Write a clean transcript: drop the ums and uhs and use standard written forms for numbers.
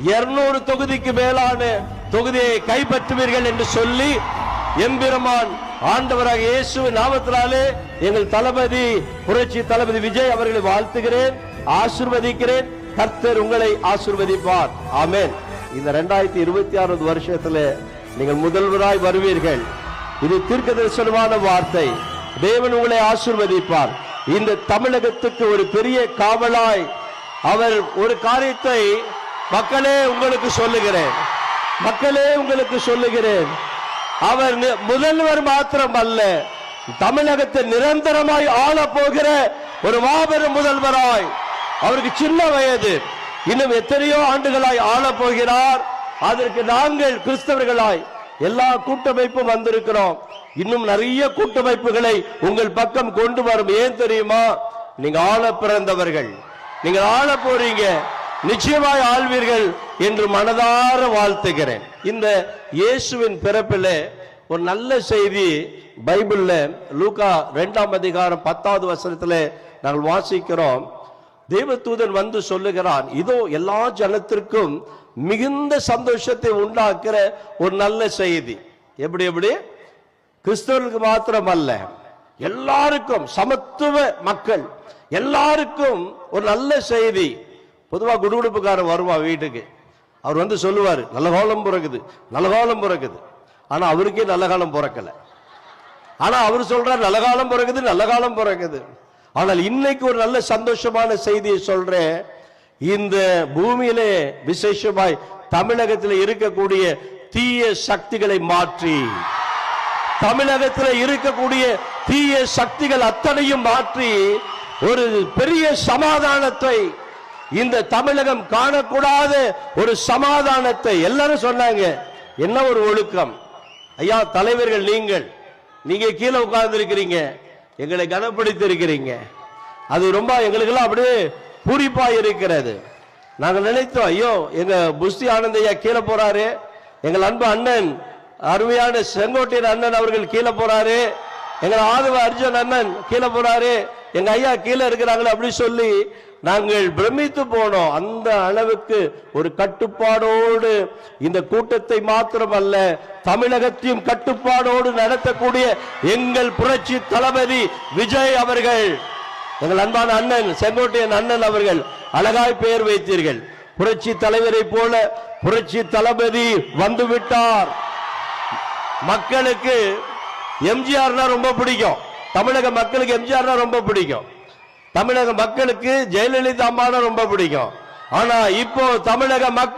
200 தொகுதிக்கு மேலான தொகுதியை கைப்பற்றுவீர்கள் என்று சொல்லி எம்பெருமான் ஆண்டவராக இயேசு நாமத்தினாலே எங்கள் தளபதி புரட்சி தளபதி விஜய் அவர்களை வாழ்த்துகிறேன், ஆசீர்வதிக்கிறேன். கர்த்தர் உங்களை ஆசீர்வதிப்பார். ஆமென். இந்த 2026 வருஷத்துல நீங்கள் முதல்வராய் வருவீர்கள். இது தீர்க்கதரிசனமான வார்த்தை. தேவன் உங்களை ஆசீர்வதிப்பார். இந்த தமிழகத்துக்கு ஒரு பெரிய காவலாய் அவர் ஒரு காரியத்தை மக்களே உங்களுக்கு சொல்லுகிறேன், அவர் முதல்வர் மாத்திரம் அல்ல, தமிழகத்தை நிரந்தரமாய் ஆள போகிற ஒரு மாபெரும் முதல்வராய். அவருக்கு சின்ன வயது, இன்னும் எத்தனையோ ஆண்டுகளாய் ஆள போகிறார். அதற்கு நாங்கள் கிறிஸ்தவர்களாய் எல்லா கூட்டமைப்பும் வந்திருக்கிறோம். இன்னும் நிறைய கூட்டமைப்புகளை உங்கள் பக்கம் கொண்டு வரும். ஏன் தெரியுமா? நீங்க ஆள பிறந்தவர்கள், நீங்கள் ஆள போறீங்க, நிச்சயமாய் ஆள்வீர்கள் என்று மனதார வாழ்த்துகிறேன். இந்த இயேசுவின் பிறப்பில் ஒரு நல்ல செய்தி பைபிள்ல லூக்கா 2ஆம் அதிகாரம் 10வது வசனத்தில் நாங்கள் வாசிக்கிறோம். தேவதூதன் வந்து சொல்லுகிறான், இதோ எல்லா ஜனத்திற்கும் மிகுந்த சந்தோஷத்தை உண்டாக்குற ஒரு நல்ல செய்தி. எப்படி கிறிஸ்தவர்களுக்கு மாத்திரம் அல்ல, எல்லாருக்கும், சமத்துவ மக்கள் எல்லாருக்கும் ஒரு நல்ல செய்தி. பொதுவா குடுகுடுப்புக்காரன் வருவா வீட்டுக்கு, அவர் வந்து சொல்லுவாரு நல்ல காலம் பிறகுது. ஆனா அவருக்கே நல்ல காலம் பிறக்கல. ஆனா அவர் சொல்றார் நல்ல காலம் பிறகுது. ஆனால் இன்னைக்கு ஒரு நல்ல சந்தோஷமான செய்தியை சொல்றேன். இந்த பூமியிலே விசேஷமாய் தமிழகத்தில் இருக்கக்கூடிய தீய சக்திகளை மாற்றி, தமிழகத்தில் இருக்கக்கூடிய தீய சக்திகள் அத்தனையும் மாற்றி ஒரு பெரிய சமாதானத்தை, இந்த தமிழகம் காணக்கூடாத ஒரு சமாதானத்தை எல்லாரும் சொன்னாங்க. என்ன ஒரு ஒழுக்கம் ஐயா! தலைவர்கள் நீங்க கீழே உட்கார்ந்து இருக்கிறீங்க, எங்களை கனப்படுத்தி இருக்கிறீங்க. அது ரொம்ப எங்களுக்கெல்லாம் அப்படியே பூரிப்பா இருக்கிறது. நாங்கள் நினைத்தோம், ஐயோ எங்க புஸ்தி ஆனந்த் ஐயா கீழே போறாரு, எங்கள் அன்பு அண்ணன் அருமையான செங்கோட்டையன் அண்ணன் அவர்கள் கீழே போறாரு, எங்கள் ஆதவ அர்ஜுன் அண்ணன் கீழே போறாரு, எங்க ஐயா கீழே இருக்கிறாங்களே அப்படி சொல்லி நாங்கள் பிரமித்து போனோம். அந்த அளவுக்கு ஒரு கட்டுப்பாடோடு இந்த கூட்டத்தை மாத்திரமல்ல, தமிழகத்தையும் கட்டுப்பாடோடு நடத்தக்கூடிய எங்கள் புரட்சி தளபதி விஜய் அவர்கள், எங்கள் அன்பான அண்ணன் செங்கோட்டையன் அண்ணன் அவர்கள் அழகாய் பெயர் வைத்தீர்கள். புரட்சி தலைவரை போல புரட்சி தளபதி வந்துவிட்டார். மக்களுக்கு எம்ஜிஆர்னா ரொம்ப பிடிக்கும், தமிழக மக்களுக்கு எம்ஜிஆர்னா ரொம்ப பிடிக்கும், தமிழக மக்களுக்கு ஜெயலலிதா அம்மானா ரொம்ப பிடிக்கும். ஆனா இப்போ தமிழக மக்கள்